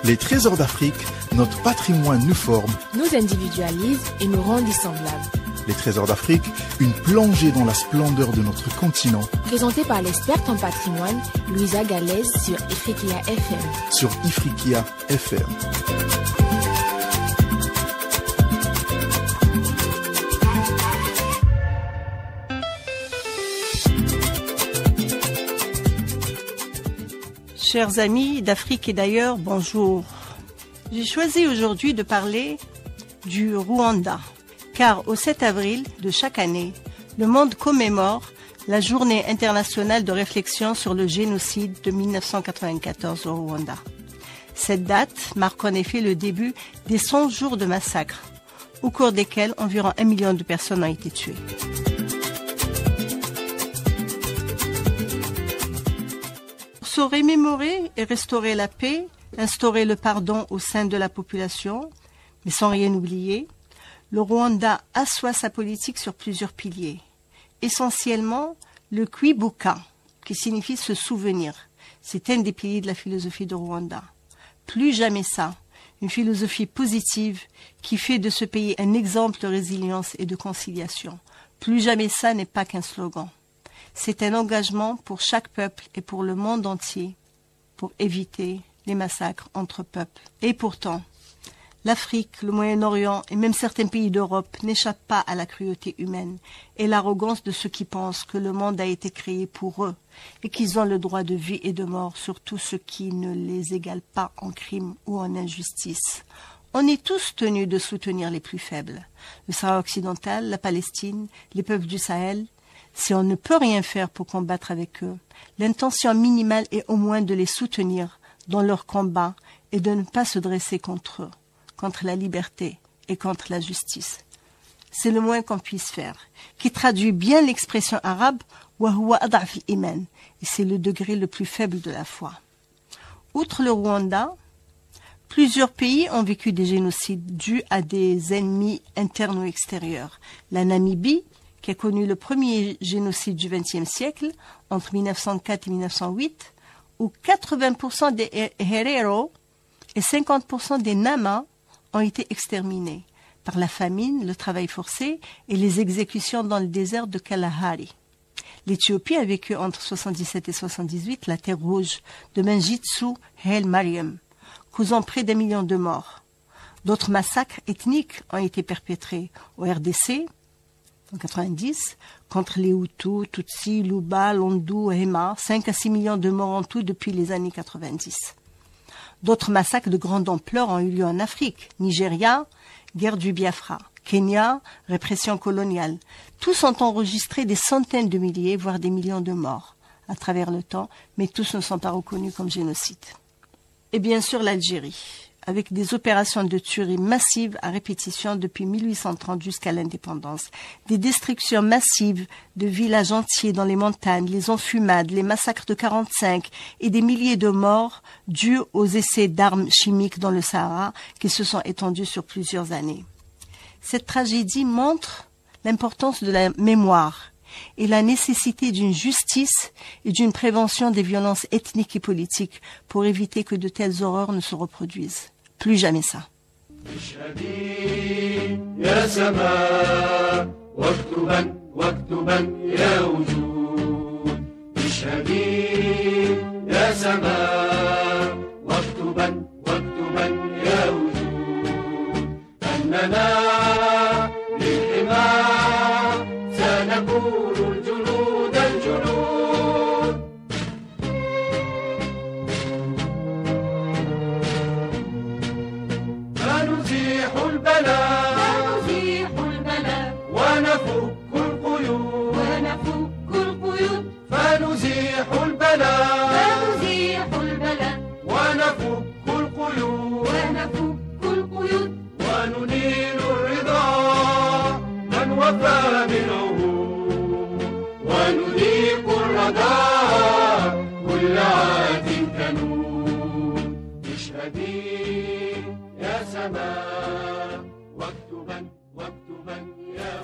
Les trésors d'Afrique, notre patrimoine nous forme, nous individualise et nous rend dissemblables. Les trésors d'Afrique, une plongée dans la splendeur de notre continent. Présenté par l'experte en patrimoine, Louisa Galaise sur Ifriqiya FM. Sur Ifriqiya FM. Chers amis d'Afrique et d'ailleurs, bonjour. J'ai choisi aujourd'hui de parler du Rwanda, car au 7 avril de chaque année, le monde commémore la Journée internationale de réflexion sur le génocide de 1994 au Rwanda. Cette date marque en effet le début des 100 jours de massacre, au cours desquels environ 1 million de personnes ont été tuées. Pour se remémorer et restaurer la paix, instaurer le pardon au sein de la population, mais sans rien oublier, le Rwanda assoit sa politique sur plusieurs piliers. Essentiellement, le Kwibuka, qui signifie se souvenir. C'est un des piliers de la philosophie de Rwanda. Plus jamais ça, une philosophie positive qui fait de ce pays un exemple de résilience et de conciliation. Plus jamais ça n'est pas qu'un slogan. C'est un engagement pour chaque peuple et pour le monde entier pour éviter les massacres entre peuples. Et pourtant, l'Afrique, le Moyen-Orient et même certains pays d'Europe n'échappent pas à la cruauté humaine et l'arrogance de ceux qui pensent que le monde a été créé pour eux et qu'ils ont le droit de vie et de mort sur tout ce qui ne les égale pas en crime ou en injustice. On est tous tenus de soutenir les plus faibles. Le Sahara occidental, la Palestine, les peuples du Sahel. Si on ne peut rien faire pour combattre avec eux, l'intention minimale est au moins de les soutenir dans leur combat et de ne pas se dresser contre eux, contre la liberté et contre la justice. C'est le moins qu'on puisse faire, qui traduit bien l'expression arabe « wa huwa ad'af al-iman » et c'est le degré le plus faible de la foi. Outre le Rwanda, plusieurs pays ont vécu des génocides dus à des ennemis internes ou extérieurs. La Namibie, qui a connu le premier génocide du XXe siècle, entre 1904 et 1908, où 80% des Herero et 50% des Nama ont été exterminés par la famine, le travail forcé et les exécutions dans le désert de Kalahari. L'Éthiopie a vécu entre 77 et 78 la terre rouge de Mengistu Haile Mariam, causant près d'1 million de morts. D'autres massacres ethniques ont été perpétrés au RDC, en 90, contre les Hutus, Tutsis, Luba, Londu, Hema, 5 à 6 millions de morts en tout depuis les années 90. D'autres massacres de grande ampleur ont eu lieu en Afrique. Nigeria, guerre du Biafra. Kenya, répression coloniale. Tous ont enregistré des centaines de milliers, voire des millions de morts à travers le temps, mais tous ne sont pas reconnus comme génocide. Et bien sûr l'Algérie, avec des opérations de tuerie massives à répétition depuis 1830 jusqu'à l'indépendance, des destructions massives de villages entiers dans les montagnes, les enfumades, les massacres de 45 et des milliers de morts dus aux essais d'armes chimiques dans le Sahara qui se sont étendus sur plusieurs années. Cette tragédie montre l'importance de la mémoire et la nécessité d'une justice et d'une prévention des violences ethniques et politiques pour éviter que de telles horreurs ne se reproduisent. Plus jamais ça.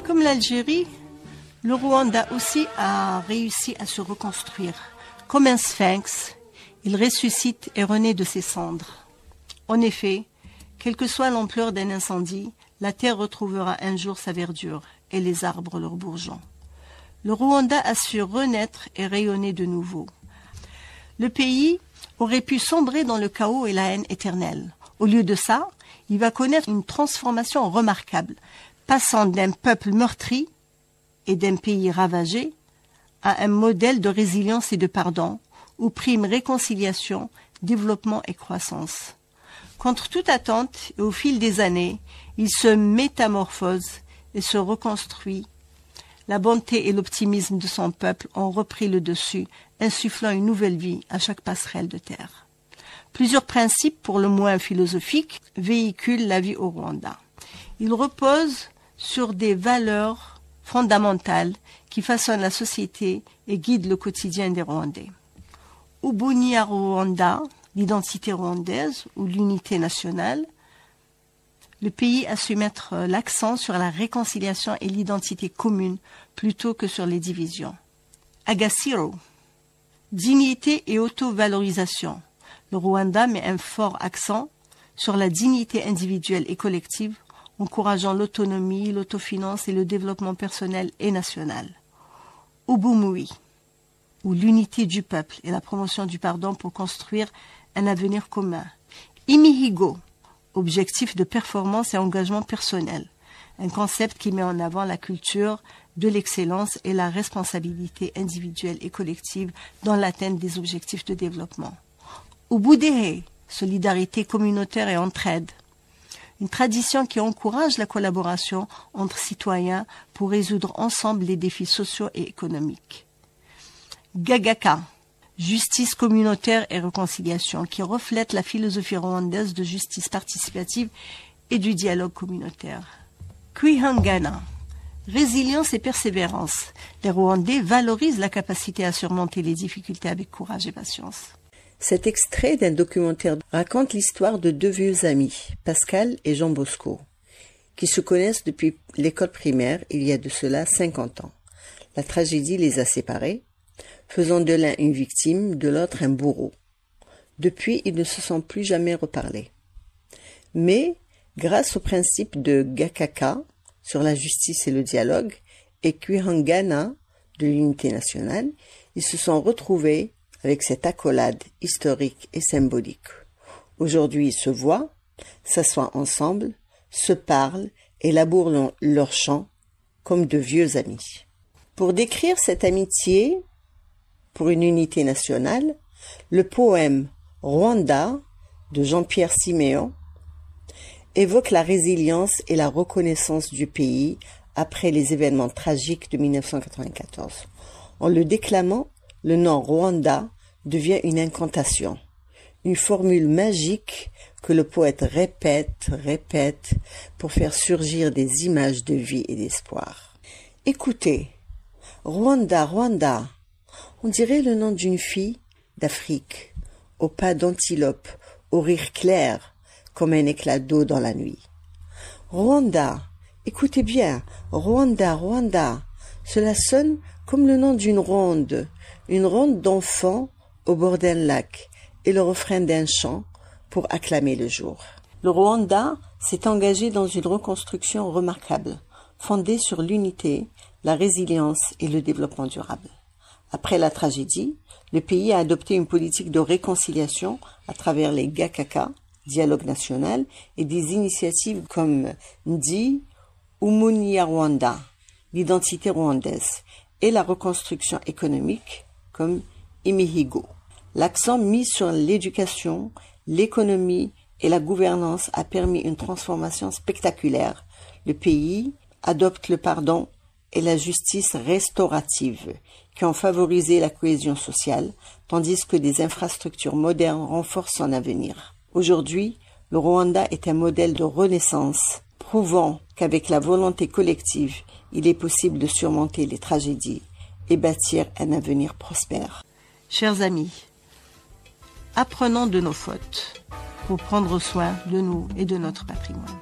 Comme l'Algérie, le Rwanda aussi a réussi à se reconstruire. Comme un sphinx, il ressuscite et renaît de ses cendres. En effet, quelle que soit l'ampleur d'un incendie, la terre retrouvera un jour sa verdure et les arbres leurs bourgeons. Le Rwanda a su renaître et rayonner de nouveau. Le pays aurait pu sombrer dans le chaos et la haine éternelle. Au lieu de ça, il va connaître une transformation remarquable, passant d'un peuple meurtri et d'un pays ravagé à un modèle de résilience et de pardon, où prime réconciliation, développement et croissance. Contre toute attente et au fil des années, il se métamorphose et se reconstruit. La bonté et l'optimisme de son peuple ont repris le dessus, insufflant une nouvelle vie à chaque passerelle de terre. Plusieurs principes, pour le moins philosophiques, véhiculent la vie au Rwanda. Ils reposent sur des valeurs fondamentales qui façonnent la société et guident le quotidien des Rwandais. Ubuntu Rwanda, l'identité rwandaise ou l'unité nationale, le pays a su mettre l'accent sur la réconciliation et l'identité commune plutôt que sur les divisions. Agasiro, dignité et auto-valorisation. Le Rwanda met un fort accent sur la dignité individuelle et collective, encourageant l'autonomie, l'autofinance et le développement personnel et national. Ubumui, ou l'unité du peuple et la promotion du pardon pour construire un avenir commun. Imihigo, objectif de performance et engagement personnel, un concept qui met en avant la culture de l'excellence et la responsabilité individuelle et collective dans l'atteinte des objectifs de développement. Ubudehe, solidarité communautaire et entraide, une tradition qui encourage la collaboration entre citoyens pour résoudre ensemble les défis sociaux et économiques. Gagaka, justice communautaire et réconciliation, qui reflète la philosophie rwandaise de justice participative et du dialogue communautaire. Kwihangana, résilience et persévérance. Les Rwandais valorisent la capacité à surmonter les difficultés avec courage et patience. Cet extrait d'un documentaire raconte l'histoire de deux vieux amis, Pascal et Jean Bosco, qui se connaissent depuis l'école primaire il y a de cela 50 ans. La tragédie les a séparés, faisant de l'un une victime, de l'autre un bourreau. Depuis, ils ne se sont plus jamais reparlés. Mais, grâce au principe de Gakaka, sur la justice et le dialogue, et Kwihangana, de l'unité nationale, ils se sont retrouvés avec cette accolade historique et symbolique. Aujourd'hui, ils se voient, s'assoient ensemble, se parlent et labourent leur chant comme de vieux amis. Pour décrire cette amitié pour une unité nationale, le poème « Rwanda » de Jean-Pierre Siméon évoque la résilience et la reconnaissance du pays après les événements tragiques de 1994. En le déclamant, le nom Rwanda devient une incantation, une formule magique que le poète répète pour faire surgir des images de vie et d'espoir. Écoutez, Rwanda, Rwanda, on dirait le nom d'une fille d'Afrique, au pas d'antilope, au rire clair, comme un éclat d'eau dans la nuit. Rwanda, écoutez bien, Rwanda, Rwanda, cela sonne comme le nom d'une ronde d'enfants au bord d'un lac et le refrain d'un chant pour acclamer le jour. Le Rwanda s'est engagé dans une reconstruction remarquable, fondée sur l'unité, la résilience et le développement durable. Après la tragédie, le pays a adopté une politique de réconciliation à travers les Gakaka, dialogue national, et des initiatives comme Ndi Umunyarwanda, l'identité rwandaise, et la reconstruction économique comme Imihigo. L'accent mis sur l'éducation, l'économie et la gouvernance a permis une transformation spectaculaire. Le pays adopte le pardon et la justice restaurative qui ont favorisé la cohésion sociale, tandis que des infrastructures modernes renforcent son avenir. Aujourd'hui, le Rwanda est un modèle de renaissance, prouvant qu'avec la volonté collective, il est possible de surmonter les tragédies et bâtir un avenir prospère. Chers amis, apprenons de nos fautes pour prendre soin de nous et de notre patrimoine.